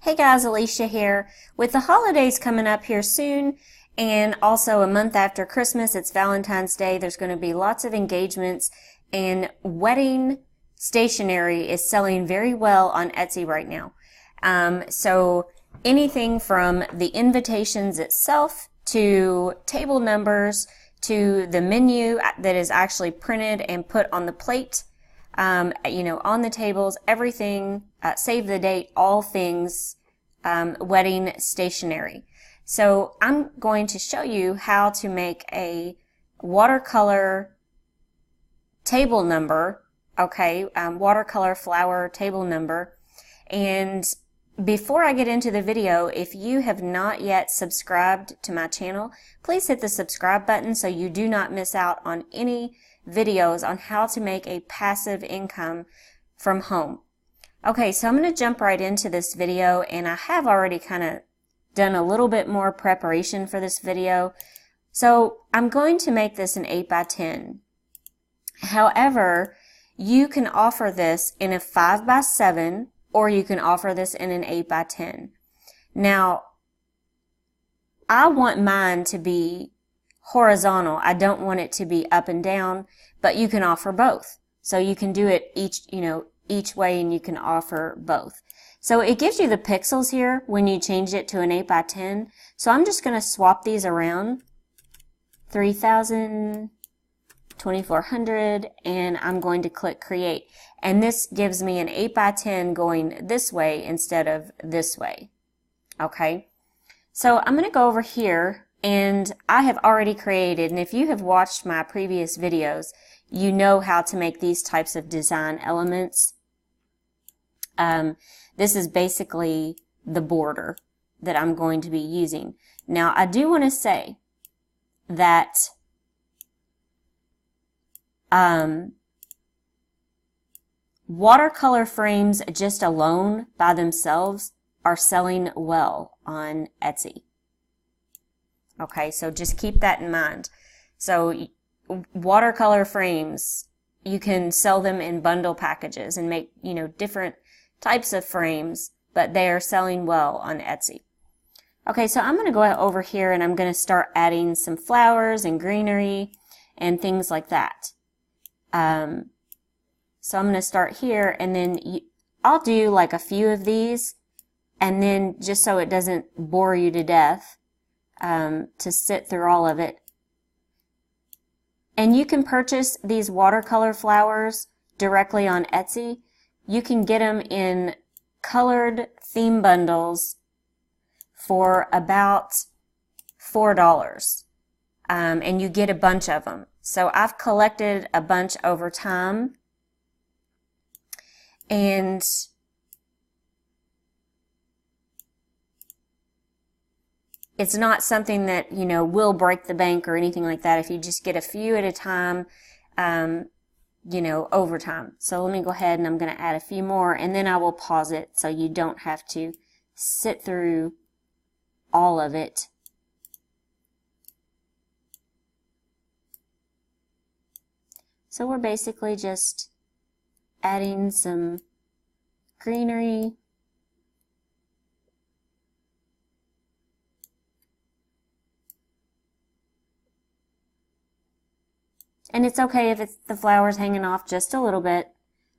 Hey guys, Alicia here. With the holidays coming up here soon, and also a month after Christmas, it's Valentine's Day, there's going to be lots of engagements, and wedding stationery is selling very well on Etsy right now. So anything from the invitations itself to table numbers to the menu that is actually printed and put on the plate, on the tables, everything, save the date, all things wedding stationery. So I'm going to show you how to make a watercolor table number, watercolor flower table number. And before I get into the video, if you have not yet subscribed to my channel, please hit the subscribe button so you do not miss out on any videos on how to make a passive income from home. Okay, so I'm going to jump right into this video, and I have already kind of done a little bit more preparation for this video. So I'm going to make this an 8x10. However, you can offer this in a 5x7, or you can offer this in an 8x10. Now, I want mine to be horizontal. I don't want it to be up and down, but you can offer both. So you can do it each way, and you can offer both. So it gives you the pixels here when you change it to an 8x10. So I'm just going to swap these around, 3000, 2400, and I'm going to click create. And this gives me an 8x10 going this way instead of this way. Okay. So I'm going to go over here, and I have already created, and if you have watched my previous videos, you know how to make these types of design elements. This is basically the border that I'm going to be using. Now, I do want to say that watercolor frames just alone by themselves are selling well on Etsy. Okay, so just keep that in mind. So watercolor frames, you can sell them in bundle packages and make, different types of frames, but they are selling well on Etsy. Okay, so I'm going to go over here and I'm going to start adding some flowers and greenery and things like that. So I'm going to start here, and then I'll do like a few of these, and then just so it doesn't bore you to death, to sit through all of it. And you can purchase these watercolor flowers directly on Etsy. You can get them in colored theme bundles for about $4. And you get a bunch of them. So I've collected a bunch over time. And it's not something that, will break the bank or anything like that if you just get a few at a time, over time. So let me go ahead and I'm going to add a few more, and then I will pause it so you don't have to sit through all of it. So we're basically just adding some greenery. And it's okay if it's the flowers hanging off just a little bit.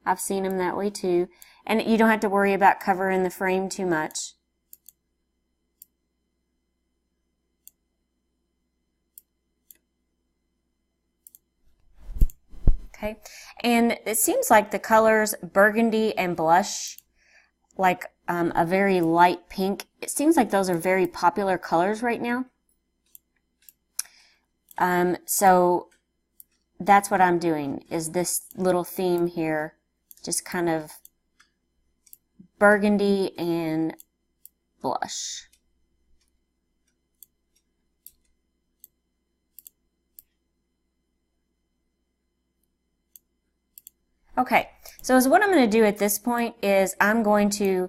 I've seen them that way too. And you don't have to worry about covering the frame too much. Okay. And it seems like the colors burgundy and blush, like a very light pink, it seems like those are very popular colors right now. So that's what I'm doing, is this little theme here, just kind of burgundy and blush. Okay, so what I'm going to do at this point is I'm going to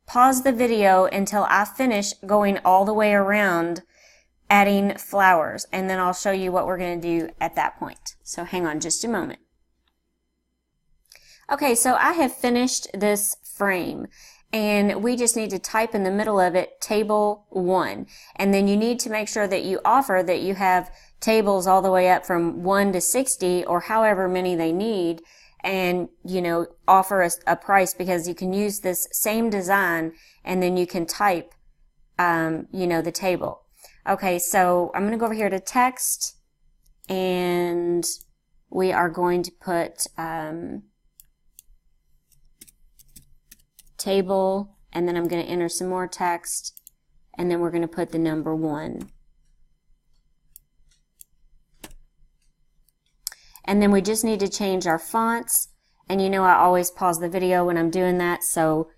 pause the video until I finish going all the way around adding flowers, and then I'll show you what we're going to do at that point. So hang on just a moment. Okay, so I have finished this frame, and we just need to type in the middle of it table 1. And then you need to make sure that you offer that you have tables all the way up from 1 to 60 or however many they need, and offer a price, because you can use this same design and then you can type the table. Okay, so I'm going to go over here to text, and we are going to put table, and then I'm going to enter some more text, and then we're going to put the number 1. And then we just need to change our fonts, and I always pause the video when I'm doing that, so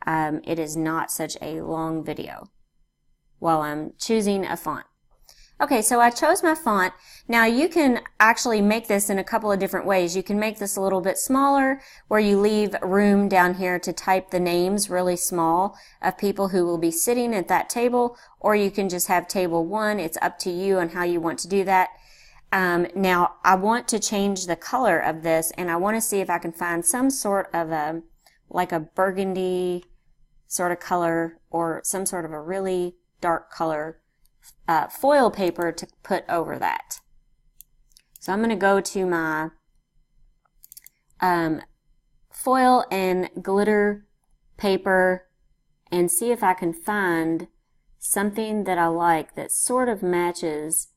it is not such a long video while I'm choosing a font. Okay, so I chose my font. Now you can actually make this in a couple of different ways. You can make this a little bit smaller, where you leave room down here to type the names really small of people who will be sitting at that table, or you can just have table 1. It's up to you on how you want to do that. Now I want to change the color of this, and I want to see if I can find some sort of like a burgundy sort of color, or some sort of a really dark color foil paper to put over that. So I'm going to go to my foil and glitter paper and see if I can find something that I like that sort of matches.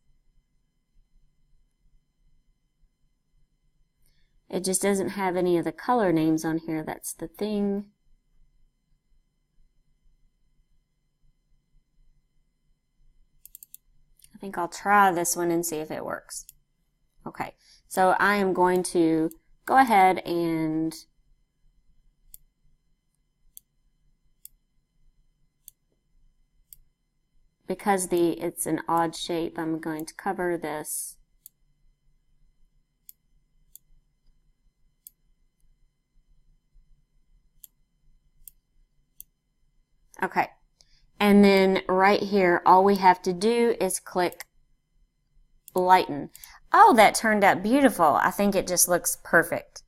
It just doesn't have any of the color names on here. That's the thing. I think I'll try this one and see if it works. Okay, so I am going to go ahead and because it's an odd shape, I'm going to cover this. Okay, and then right here, all we have to do is click lighten. Oh, that turned out beautiful. I think it just looks perfect.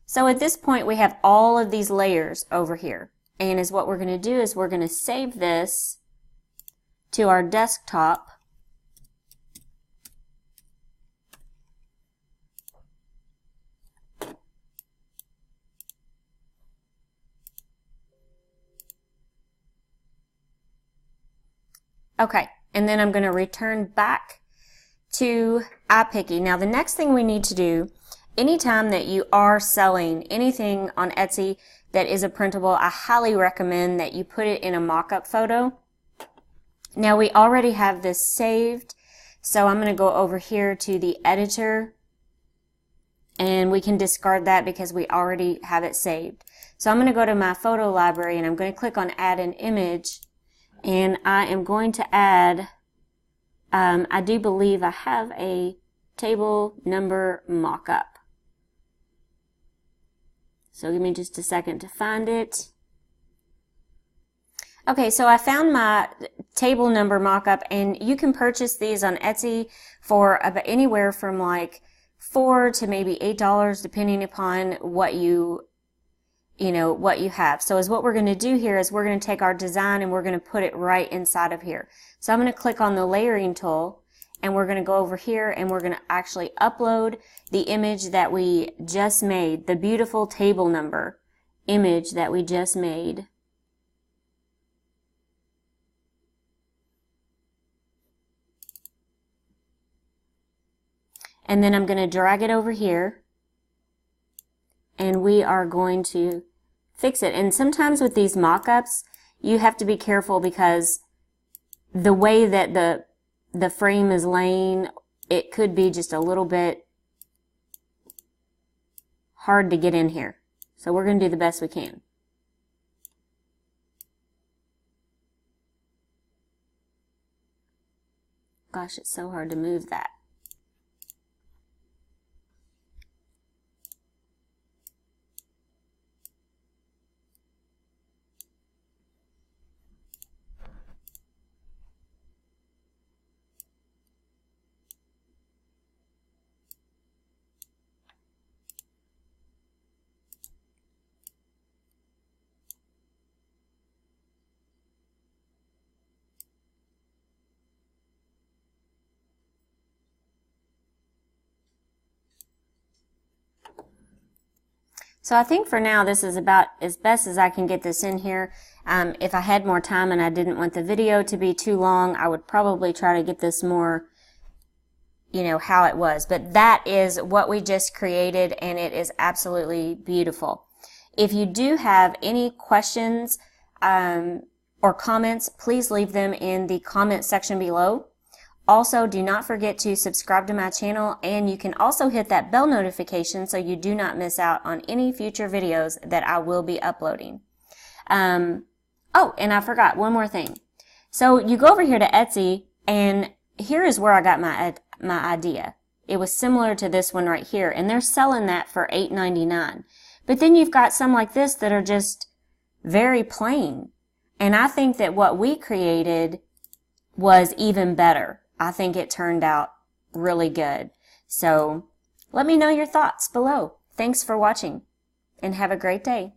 So at this point, we have all of these layers over here. And what we're going to do is we're going to save this to our desktop. Okay, and then I'm going to return back to iPicky. Now the next thing we need to do, anytime that you are selling anything on Etsy that is a printable, I highly recommend that you put it in a mock-up photo. Now we already have this saved, so I'm going to go over here to the editor, and we can discard that because we already have it saved. So I'm going to go to my photo library, and I'm going to click on add an image, and I am going to add, I do believe I have a table number mock-up. So give me just a second to find it. Okay, so I found my table number mock-up, and you can purchase these on Etsy for about anywhere from like $4 to maybe $8, depending upon what you have. So what we're going to do here is we're going to take our design and we're going to put it right inside of here. So I'm going to click on the layering tool, and we're going to go over here and we're going to actually upload the image that we just made, the beautiful table number image that we just made. And then I'm going to drag it over here, and we are going to fix it. And sometimes with these mock-ups, you have to be careful because the way that the frame is laying, it could be just a little bit hard to get in here. So we're going to do the best we can. Gosh, it's so hard to move that. So I think for now this is about as best as I can get this in here. If I had more time and I didn't want the video to be too long, I would probably try to get this more, you know, how it was. But that is what we just created, and it is absolutely beautiful. If you do have any questions or comments, please leave them in the comment section below. Also, do not forget to subscribe to my channel, and you can also hit that bell notification so you do not miss out on any future videos that I will be uploading. Oh, and I forgot one more thing. So you go over here to Etsy, and here is where I got my idea. It was similar to this one right here, and they're selling that for $8.99. But then you've got some like this that are just very plain. And I think that what we created was even better. I think it turned out really good. So let me know your thoughts below. Thanks for watching, and have a great day.